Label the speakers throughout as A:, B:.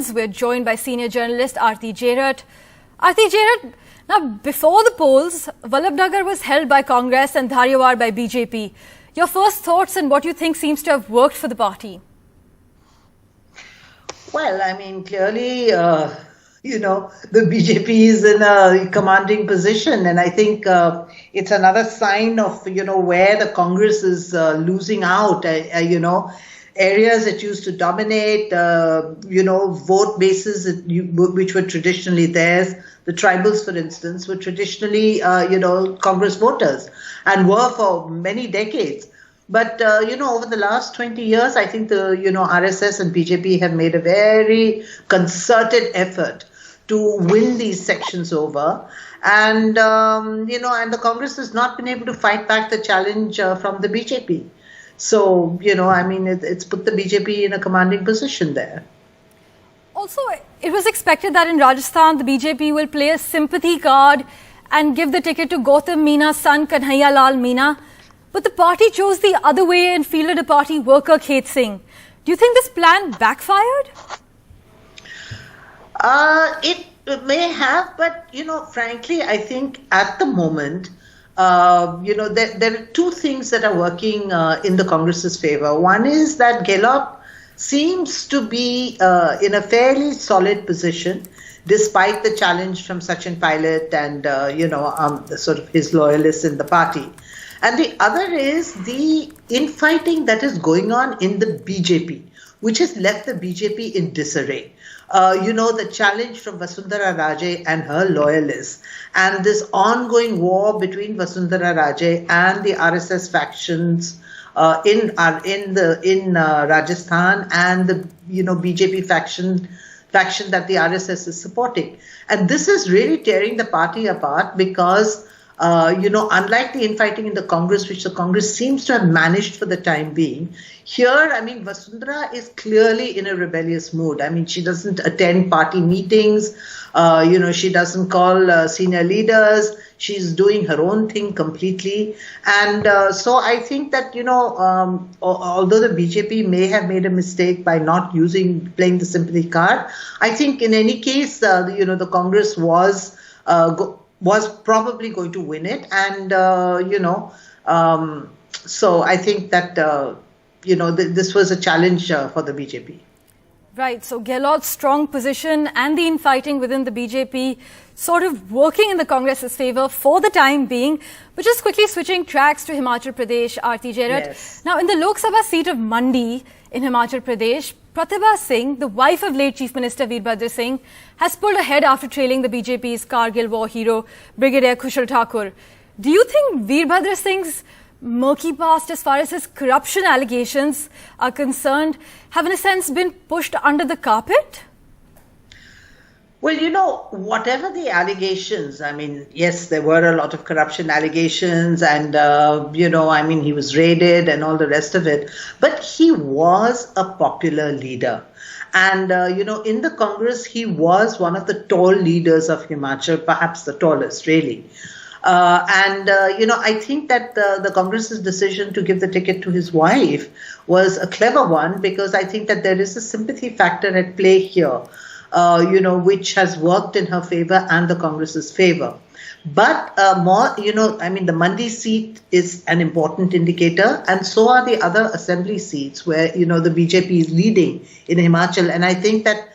A: polls. We're joined by senior journalist Arati Jerath. Arati Jerath, now before the polls, Vallabhnagar was held by Congress and Dharwad by BJP. Your first thoughts and what you think seems to have worked for the party?
B: Well, I mean, clearly, the BJP is in a commanding position. And I think it's another sign of, where the Congress is losing out, areas that used to dominate, vote bases which were traditionally theirs. The tribals, for instance, were traditionally, Congress voters and were for many decades. But, over the last 20 years, I think the, RSS and BJP have made a very concerted effort to win these sections over. And, and the Congress has not been able to fight back the challenge from the BJP. So, it's put the BJP in a commanding position there.
A: Also, it was expected that in Rajasthan, the BJP will play a sympathy card and give the ticket to Gautam Mena's son, Kanhaiya Lal Meena. But the party chose the other way and fielded a party worker, Khet Singh. Do you think this plan backfired?
B: It may have, but, frankly, I think at the moment, there are two things that are working in the Congress's favor. One is that Gehlot seems to be in a fairly solid position, despite the challenge from Sachin Pilot and, sort of his loyalists in the party. And the other is the infighting that is going on in the BJP, which has left the BJP in disarray. The challenge from Vasundhara Raje and her loyalists, and this ongoing war between Vasundhara Raje and the RSS factions in Rajasthan and the BJP faction that the RSS is supporting, and this is really tearing the party apart because. Unlike the infighting in the Congress, which the Congress seems to have managed for the time being, here, Vasundhara is clearly in a rebellious mood. She doesn't attend party meetings, she doesn't call senior leaders, she's doing her own thing completely. And so I think that, although the BJP may have made a mistake by not playing the sympathy card, I think in any case, the Congress was probably going to win it. And, so I think that, this was a challenge for the BJP.
A: Right. So Gehlot's strong position and the infighting within the BJP sort of working in the Congress's favor for the time being. But just quickly switching tracks to Himachal Pradesh, Arati Jerath.
B: Yes.
A: Now, in the Lok Sabha seat of Mandi in Himachal Pradesh, Pratibha Singh, the wife of late Chief Minister Veerbhadra Singh, has pulled ahead after trailing the BJP's Kargil war hero, Brigadier Kushal Thakur. Do you think Veerbhadra Singh's murky past as far as his corruption allegations are concerned have in a sense been pushed under the carpet?
B: Well, whatever the allegations, yes, there were a lot of corruption allegations and, he was raided and all the rest of it. But he was a popular leader. And, in the Congress, he was one of the tall leaders of Himachal, perhaps the tallest, really. I think that the Congress's decision to give the ticket to his wife was a clever one because I think that there is a sympathy factor at play here. Which has worked in her favor and the Congress's favor. But the Mandi seat is an important indicator, and so are the other assembly seats where, the BJP is leading in Himachal. And I think that,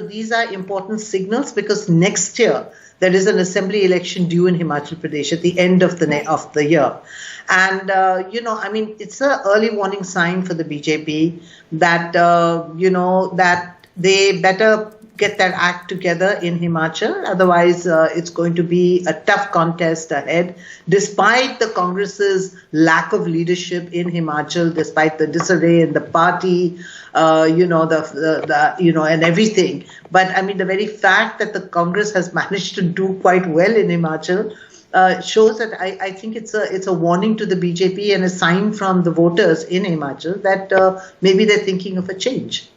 B: these are important signals because next year there is an assembly election due in Himachal Pradesh at the end of the year. And, it's an early warning sign for the BJP that, that they better get their act together in Himachal. Otherwise, it's going to be a tough contest ahead, despite the Congress's lack of leadership in Himachal, despite the disarray in the party, and everything. But the very fact that the Congress has managed to do quite well in Himachal shows that I think it's a warning to the BJP and a sign from the voters in Himachal that maybe they're thinking of a change.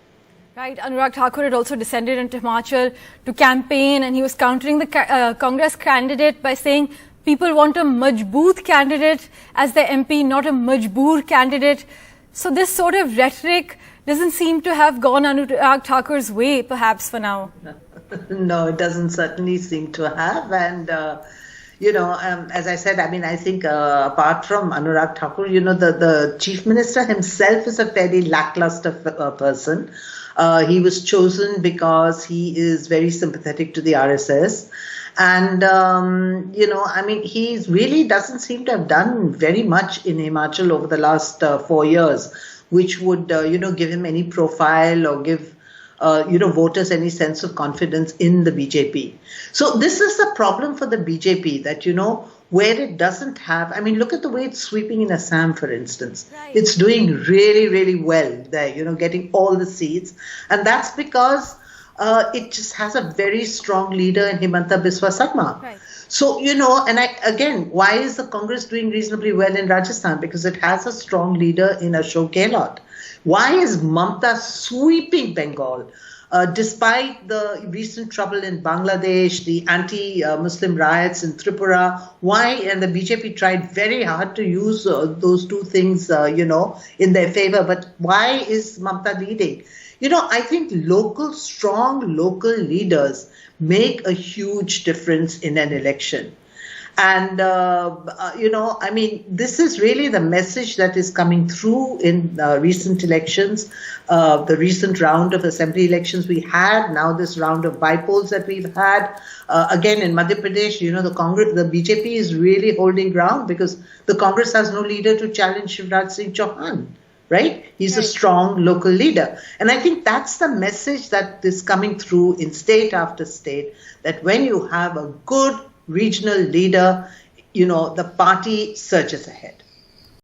A: Right. Anurag Thakur had also descended into Himachal to campaign, and he was countering the Congress candidate by saying people want a majboot candidate as their MP, not a majboor candidate. So this sort of rhetoric doesn't seem to have gone Anurag Thakur's way, perhaps for now.
B: No, it doesn't certainly seem to have. And, as I said, I think apart from Anurag Thakur, the Chief Minister himself is a fairly lackluster person. He was chosen because he is very sympathetic to the RSS. And, he really doesn't seem to have done very much in Himachal over the last 4 years, which would, give him any profile or give, voters any sense of confidence in the BJP. So this is the problem for the BJP that, where it doesn't have, look at the way it's sweeping in Assam, for instance. Right. It's doing really, really well there, getting all the seats. And that's because it just has a very strong leader in Himanta Biswa Sarma. Right. So, why is the Congress doing reasonably well in Rajasthan? Because it has a strong leader in Ashok Gehlot. Why is Mamta sweeping Bengal? Despite the recent trouble in Bangladesh, the anti-Muslim riots in Tripura, and the BJP tried very hard to use those two things, in their favor. But why is Mamta leading? I think strong local leaders make a huge difference in an election. And, this is really the message that is coming through in recent elections, the recent round of assembly elections we had, now this round of bypolls that we've had. Again, in Madhya Pradesh, the BJP is really holding ground because the Congress has no leader to challenge Shivraj Singh Chauhan. Right? He's a strong local leader. And I think that's the message that is coming through in state after state, that when you have a good regional leader, the party surges ahead.